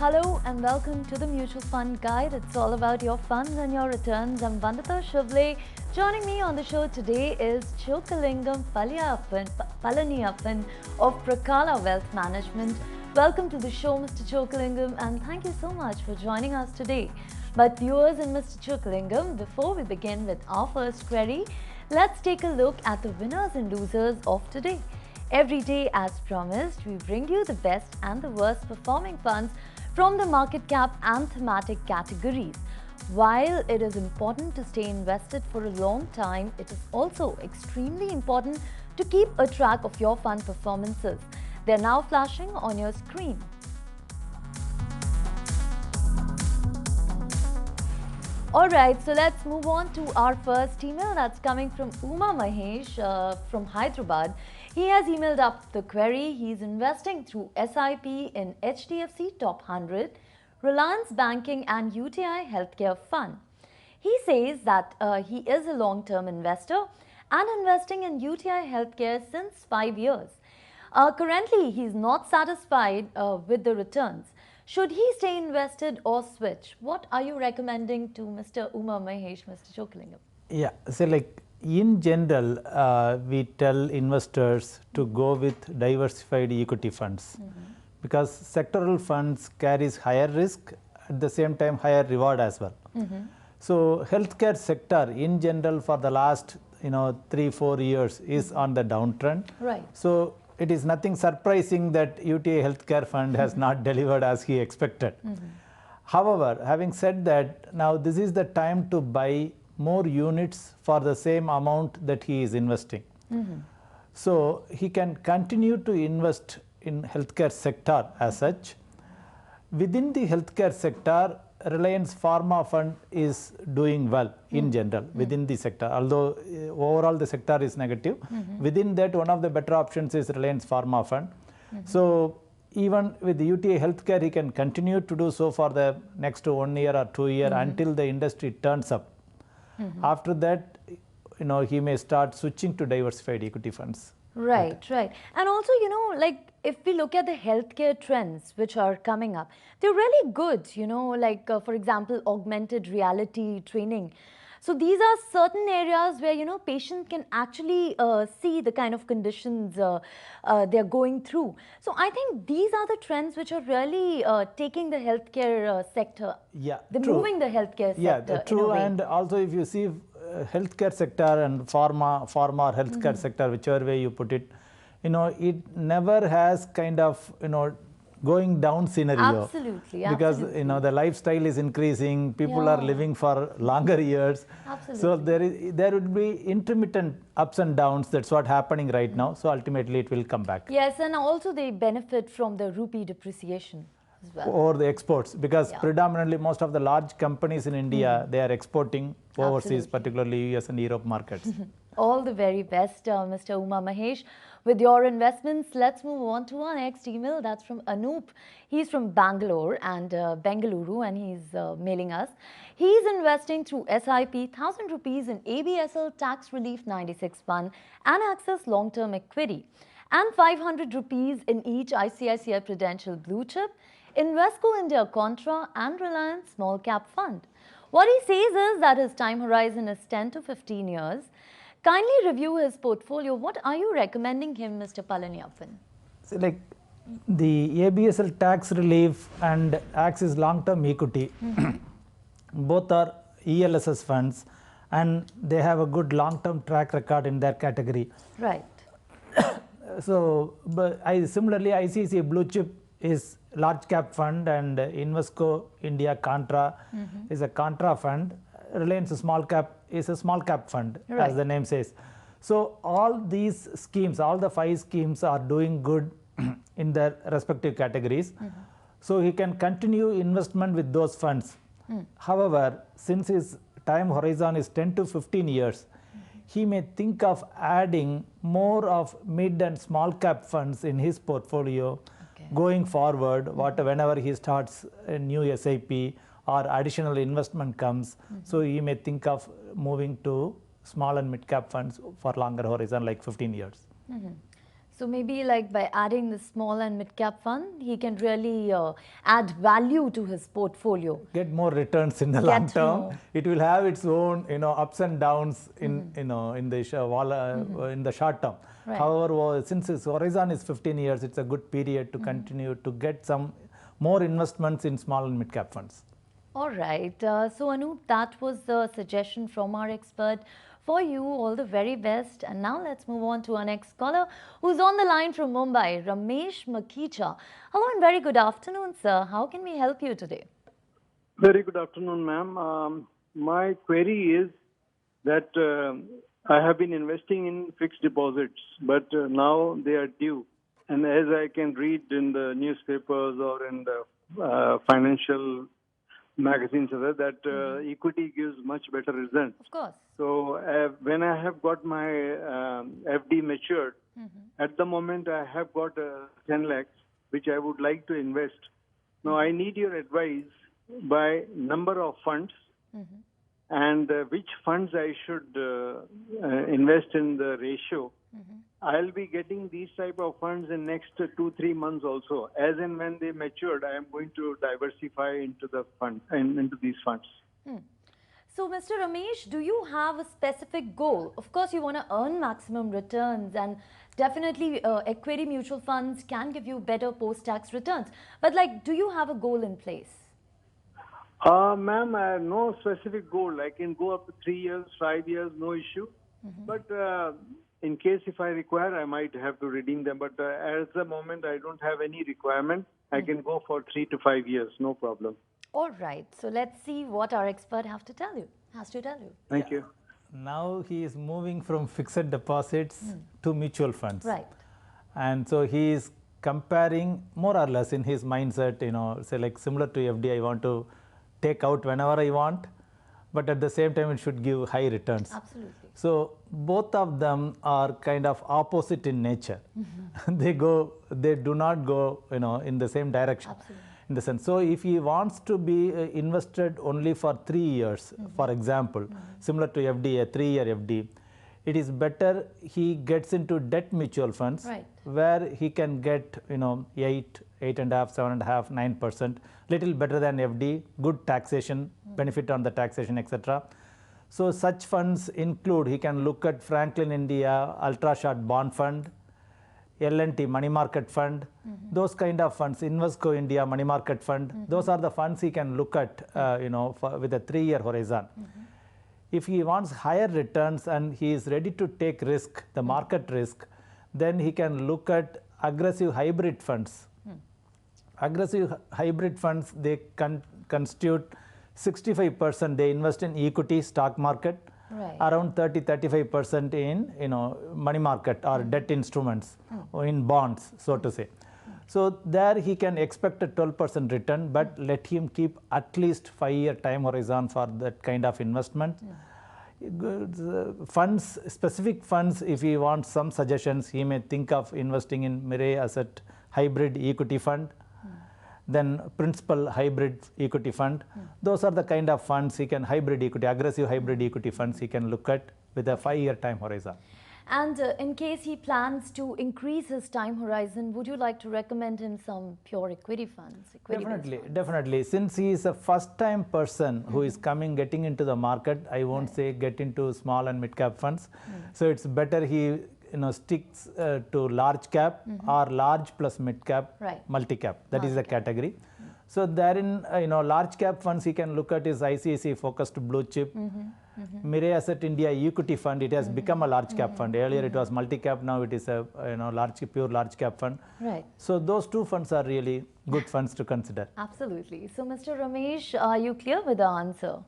Hello and welcome to the Mutual Fund Guide. It's all about your funds and your returns. I'm Vandita Shivle. Joining me on the show today is Chokkalingam Palaniappan of Prakala Wealth Management. Welcome to the show, Mr. Chokkalingam, and thank you so much for joining us today. But viewers and Mr. Chokkalingam, before we begin with our first query, let's take a look at the winners and losers of today. Every day, as promised, we bring you the best and the worst performing funds from the market cap and thematic categories. While it is important to stay invested for a long time, it is also extremely important to keep a track of your fund performances. They are now flashing on your screen. Alright, so let's move on to our first email that's coming from Uma Mahesh from Hyderabad. He has emailed up the query. He's investing through SIP in HDFC Top 100, Reliance Banking and UTI Healthcare Fund. He says that he is a long-term investor and investing in UTI Healthcare since 5 years. Currently, he's not satisfied with the returns. Should he stay invested or switch? What are you recommending to Mr. Uma Mahesh, Mr. Chokkalingam? Yeah, so like in general, we tell investors to go with diversified equity funds because sectoral funds carries higher risk, at the same time higher reward as well. So healthcare sector in general for the last 3-4 years is on the downtrend. Right. So it is nothing surprising that UTI Healthcare Fund has not delivered as he expected. However, having said that, now this is the time to buy more units for the same amount that he is investing. So he can continue to invest in healthcare sector as such. Within the healthcare sector, Reliance Pharma Fund is doing well in general within the sector, although overall the sector is negative. Within that, one of the better options is Reliance Pharma Fund. So even with the UTI Healthcare, he can continue to do so for the next 1 year or 2 years until the industry turns up. After that, he may start switching to diversified equity funds. Right. And also, like if we look at the healthcare trends which are coming up, they're really good, like for example, augmented reality training. So these are certain areas where, patients can actually see the kind of conditions they're going through. So I think these are the trends which are really taking the healthcare sector. Yeah, they're true. moving the healthcare sector. Yeah, true. And also if you see healthcare sector and pharma or healthcare sector, whichever way you put it, it never has kind of, going down scenario. Absolutely. Because, the lifestyle is increasing, people are living for longer years. Absolutely. So there would be intermittent ups and downs. That's what's happening right now. So ultimately it will come back. Yes, and also they benefit from the rupee depreciation as well. Or the exports, because predominantly most of the large companies in India, they are exporting overseas, particularly US and Europe markets. All the very best, Mr. Uma Mahesh. With your investments, let's move on to our next email. That's from Anoop. He's from Bangalore and Bengaluru, and he's mailing us. He's investing through SIP 1,000 rupees in ABSL Tax Relief 96 Fund and Access Long-Term Equity, and 500 rupees in each ICICI Prudential Blue Chip, Invesco India Contra, and Reliance Small Cap Fund. What he says is that his time horizon is 10 to 15 years. Kindly review his portfolio. What are you recommending him, Mr. Palaniappan? So like the ABSL tax relief and Axis long-term equity, both are ELSS funds and they have a good long-term track record in their category. Right. So similarly, ICICI Blue Chip is large cap fund and Invesco India Contra is a Contra fund. Reliance Small Cap is a small cap fund, as the name says. So all these schemes, all the 5 schemes are doing good in their respective categories. So he can continue investment with those funds. However, since his time horizon is 10 to 15 years, he may think of adding more of mid and small cap funds in his portfolio going forward, whenever he starts a new SIP or additional investment comes. So he may think of moving to small and mid cap funds for longer horizon like 15 years. So maybe like by adding the small and mid cap fund, he can really add value to his portfolio. Get more returns in the Get long term. more. It will have its own, ups and downs in, in the in the short term. Right. However, since its horizon is 15 years, it's a good period to continue to get some more investments in small and mid cap funds. All right. So Anup, that was the suggestion from our expert. For you, all the very best. And now let's move on to our next caller, who's on the line from Mumbai, Ramesh Makicha. Hello and very good afternoon, sir. How can we help you today? Very good afternoon, ma'am. My query is that I have been investing in fixed deposits, but now they are due. And as I can read in the newspapers or in the financial magazines, that equity gives much better results. Of course. So when I have got my FD matured, at the moment I have got 10 lakhs, which I would like to invest. Now I need your advice by number of funds and which funds I should invest in the ratio. I'll be getting these type of funds in next 2-3 months also. As and when they matured, I am going to diversify into the fund and into these funds. So, Mr. Ramesh, do you have a specific goal? Of course, you want to earn maximum returns, and definitely equity mutual funds can give you better post-tax returns. But like, do you have a goal in place? Ma'am, I have no specific goal. I can go up to 3 years, 5 years, no issue. But in case if I require, I might have to redeem them. But at the moment, I don't have any requirement. I can go for 3 to 5 years, no problem. All right. So let's see what our expert has to tell you. Thank you. Now he is moving from fixed deposits to mutual funds. Right. And so he is comparing more or less in his mindset, say like similar to FD, I want to take out whenever I want, but at the same time it should give high returns. Absolutely. So both of them are kind of opposite in nature. They do not go, in the same direction. Absolutely. In the sense, so if he wants to be invested only for 3 years, for example, similar to FD, a 3-year FD, it is better he gets into debt mutual funds, Right. where he can get 8, 8.5, 7.5, 9%, little better than FD, good taxation, benefit on the taxation, etc. So such funds include, he can look at Franklin India Ultra Short Bond Fund, L&T Money Market Fund, those kind of funds, Invesco India Money Market Fund, those are the funds he can look at, with a 3-year horizon. If he wants higher returns and he is ready to take risk, the market risk, then he can look at aggressive hybrid funds. Aggressive hybrid funds, they constitute 65%, they invest in equity, stock market, Right. around 30-35% in money market or debt instruments or in bonds, so to say. So there he can expect a 12% return, but let him keep at least 5-year time horizon for that kind of investment. Funds, specific funds, if he wants some suggestions, he may think of investing in Mirae Asset Hybrid Equity Fund, then Principal Hybrid Equity Fund. Those are the kind of funds he can, hybrid equity, aggressive hybrid equity funds he can look at with a 5-year time horizon. And in case he plans to increase his time horizon, would you like to recommend him some pure equity funds? Definitely. Since he is a first-time person who is getting into the market, I won't say get into small and mid-cap funds. So it's better he sticks to large cap or large plus mid-cap, multi-cap. That is the category. So therein, large cap funds he can look at is ICICI focused blue chip. Mirae Asset India Equity Fund, it has become a large cap fund. Earlier it was multi-cap, now it is a pure large cap fund. Right. So those two funds are really good funds to consider. Absolutely. So Mr. Ramesh, are you clear with the answer?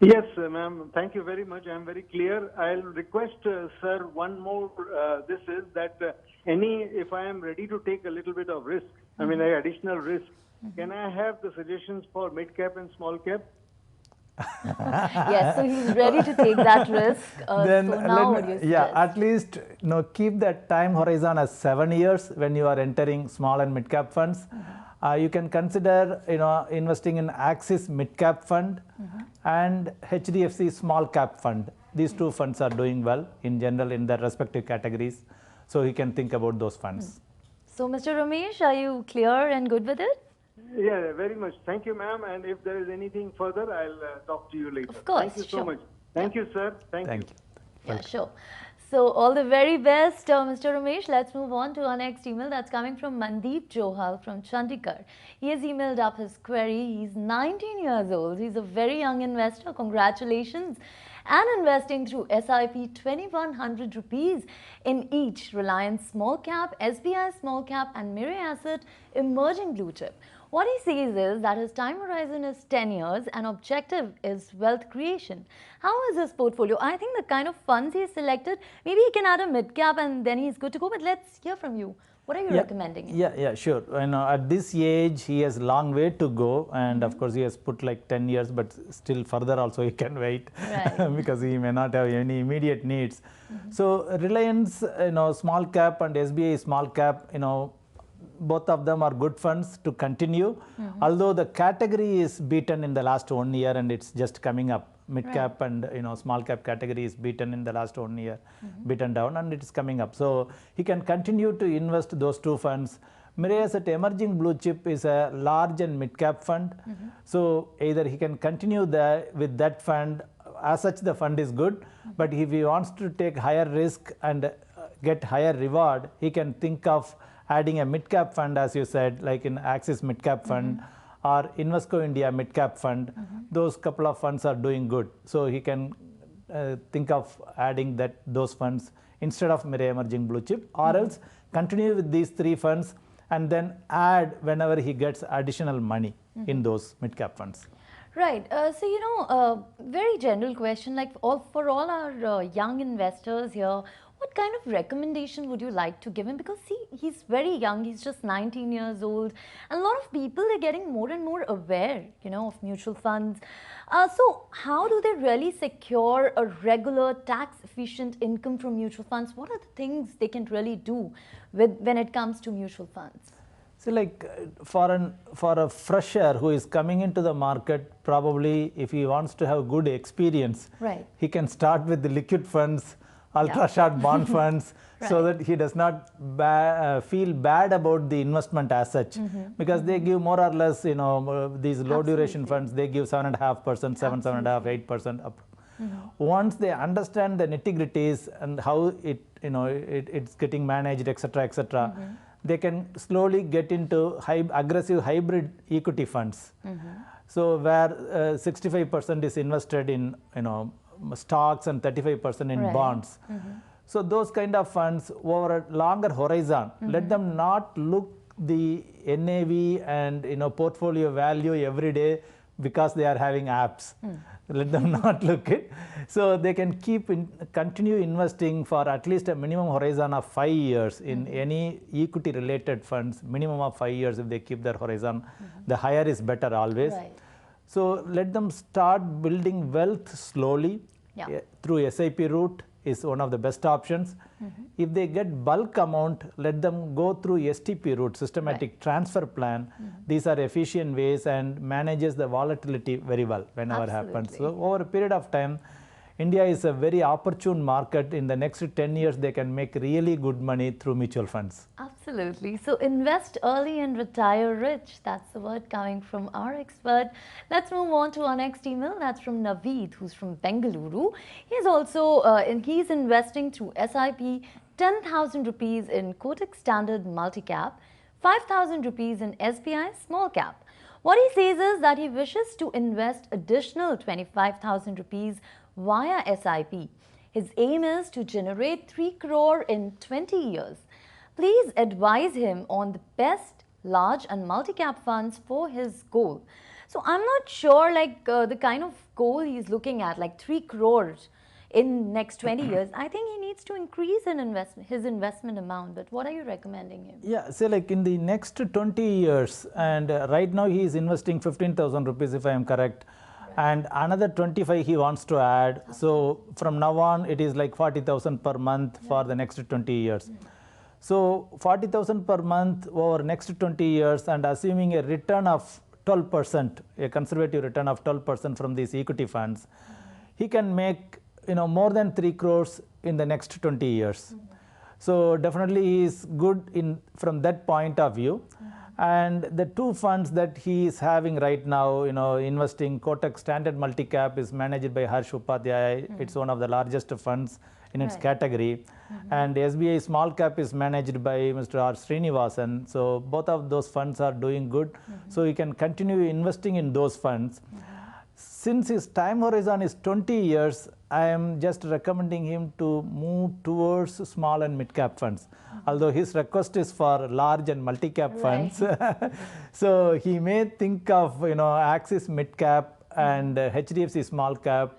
Yes, ma'am. Thank you very much. I am very clear. I'll request, sir, one more. This is that if I am ready to take a little bit of risk, additional risk, can I have the suggestions for mid cap and small cap? Yes, so he's ready to take that risk. Then so now what do you suggest? at least keep that time horizon as 7 years when you are entering small and mid cap funds. You can consider investing in Axis mid cap fund and HDFC small cap fund. These two funds are doing well in general in their respective categories. So he can think about those funds. So, Mr. Ramesh, are you clear and good with it? Yeah, very much. Thank you, ma'am. And if there is anything further, I'll talk to you later. Of course, Thank you so sure. much. Thank you, sir. Thank you. Thank you. Yeah, sure. So, all the very best, Mr. Ramesh. Let's move on to our next email that's coming from Mandeep Johal from Chandigarh. He has emailed up his query. He's 19 years old. He's a very young investor. Congratulations. And investing through SIP 2100 rupees in each Reliance Small Cap, SBI Small Cap and Mirae Asset Emerging Blue Chip. What he says is that his time horizon is 10 years and objective is wealth creation. How is his portfolio? I think the kind of funds he selected, maybe he can add a mid cap and then he's good to go. But let's hear from you. What are you recommending him? Yeah, sure. At this age, he has long way to go, and of course, he has put like 10 years, but still further also he can wait, Right. because he may not have any immediate needs. So Reliance, small cap and SBI small cap, both of them are good funds to continue. Although the category is beaten in the last 1 year and it's just coming up. Mid cap and small cap category is beaten in the last 1 year, beaten down, and it is coming up. So he can continue to invest those two funds. Mirae Asset Emerging Blue Chip is a large and mid cap fund. So either he can continue with that fund. As such, the fund is good, but if he wants to take higher risk and get higher reward, he can think of adding a mid cap fund, as you said, like in Axis Mid Cap Fund or Invesco India Mid Cap Fund. Those couple of funds are doing good. So he can think of adding those funds instead of Mirae Emerging Blue Chip, or else continue with these three funds and then add whenever he gets additional money in those mid cap funds. Right. So, very general question, like for all our young investors here, what kind of recommendation would you like to give him? Because see, he's very young, he's just 19 years old. And a lot of people are getting more and more aware, of mutual funds. So how do they really secure a regular tax efficient income from mutual funds? What are the things they can really do when it comes to mutual funds? So like for a fresher who is coming into the market, probably if he wants to have good experience, Right. he can start with the liquid funds, ultra short bond funds, so that he does not feel bad about the investment as such, because they give more or less, these low duration funds, they give 7.5%, 7.5%, 8% up. Once they understand the nitty-gritties and how it's getting managed, etc., they can slowly get into aggressive hybrid equity funds. So where 65% is invested in stocks and 35% in bonds. So those kind of funds over a longer horizon, let them not look the NAV and portfolio value every day because they are having apps. Let them not look it. So they can continue investing for at least a minimum horizon of 5 years in any equity related funds, minimum of 5 years if they keep their horizon. The higher is better always. Right. So let them start building wealth slowly through SIP route is one of the best options. If they get bulk amount, let them go through STP route, systematic transfer plan. These are efficient ways and manages the volatility very well whenever happens. So over a period of time, India is a very opportune market. In the next 10 years, they can make really good money through mutual funds. Absolutely. So invest early and retire rich. That's the word coming from our expert. Let's move on to our next email. That's from Naveed, who's from Bengaluru. He's also he's investing through SIP 10,000 rupees in Kotak Standard Multi-Cap, 5,000 rupees in SBI Small Cap. What he says is that he wishes to invest additional 25,000 rupees via SIP. His aim is to generate 3 crore in 20 years. Please advise him on the best large and multi-cap funds for his goal. So I'm not sure the kind of goal he's looking at, like 3 crores in next 20 years. I think he needs to increase his investment amount. But what are you recommending him? Yeah, say like in the next 20 years, and right now he is investing 15,000 rupees if I am correct. And another 25 he wants to add. So from now on, it is like 40,000 per month for the next 20 years. So 40,000 per month over next 20 years, and assuming a return of 12%, a conservative return of 12% from these equity funds, he can make more than 3 crores in the next 20 years. So definitely he is good from that point of view. And the two funds that he is having right now, investing, Kotak Standard Multicap is managed by Harsh Upadhyay. It's one of the largest funds in its category. And SBI Small Cap is managed by Mr. R. Srinivasan. So both of those funds are doing good. So he can continue investing in those funds. Since his time horizon is 20 years, I am just recommending him to move towards small and mid cap funds. Although his request is for large and multi cap funds. So he may think of Axis mid cap and HDFC small cap,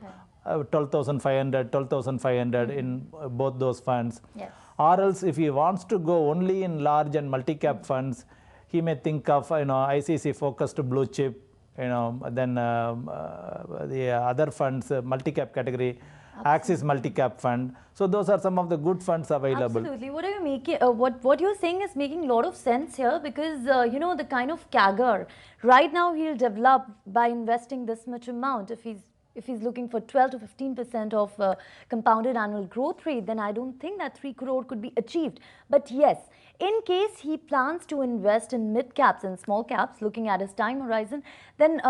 12,500, 12,500 in both those funds. Yes. Or else if he wants to go only in large and multi cap funds, he may think of ICICI focused blue chip, then the other funds, multi-cap category, Axis multi-cap fund. So those are some of the good funds available. Absolutely. What are you making? What you're saying is making a lot of sense here, because the kind of CAGR right now he'll develop by investing this much amount. If he's looking for 12 to 15% of compounded annual growth rate, then I don't think that 3 crore could be achieved. But yes, in case he plans to invest in mid caps and small caps, looking at his time horizon, then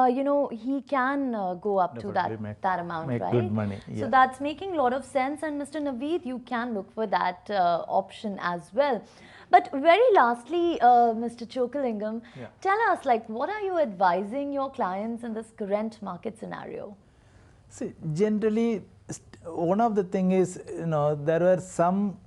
he can go up to that amount, make right? good money. So that's making a lot of sense. And Mr. Naveed, you can look for that option as well. But very lastly, Mr. Chokkalingam, tell us, what are you advising your clients in this current market scenario? See, generally, one of the thing is, there were some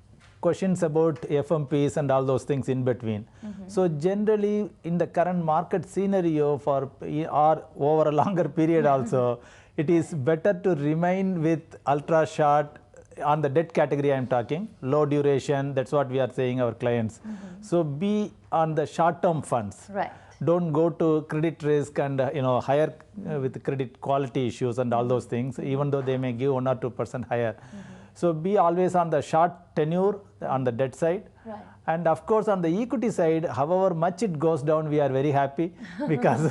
questions about FMPs and all those things in between. So generally, in the current market scenario or over a longer period also, it is better to remain with ultra short on the debt category I am talking, low duration, that's what we are saying our clients. So be on the short term funds. Right. Don't go to credit risk and higher with credit quality issues and all those things, even though they may give 1 or 2% higher. So be always on the short tenure on the debt side. Right. And of course on the equity side, however much it goes down, we are very happy because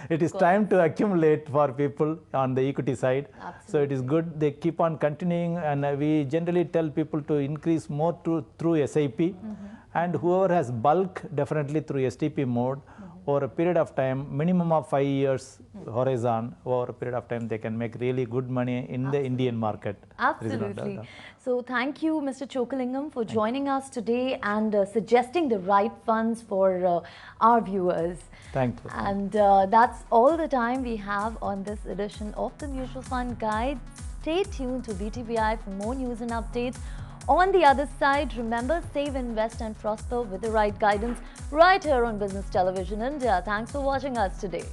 it is time to accumulate for people on the equity side. Absolutely. So it is good. They keep on continuing, and we generally tell people to increase more through SIP. And whoever has bulk, definitely through STP mode. Over a period of time, minimum of 5 years horizon, over a period of time, they can make really good money in the Indian market. Absolutely. So thank you, Mr. Chokkalingam, for joining us today and suggesting the right funds for our viewers. Thank you. And that's all the time we have on this edition of the Mutual Fund Guide. Stay tuned to BTVI for more news and updates. On the other side, remember, save, invest and prosper with the right guidance right here on Business Television India. Thanks for watching us today.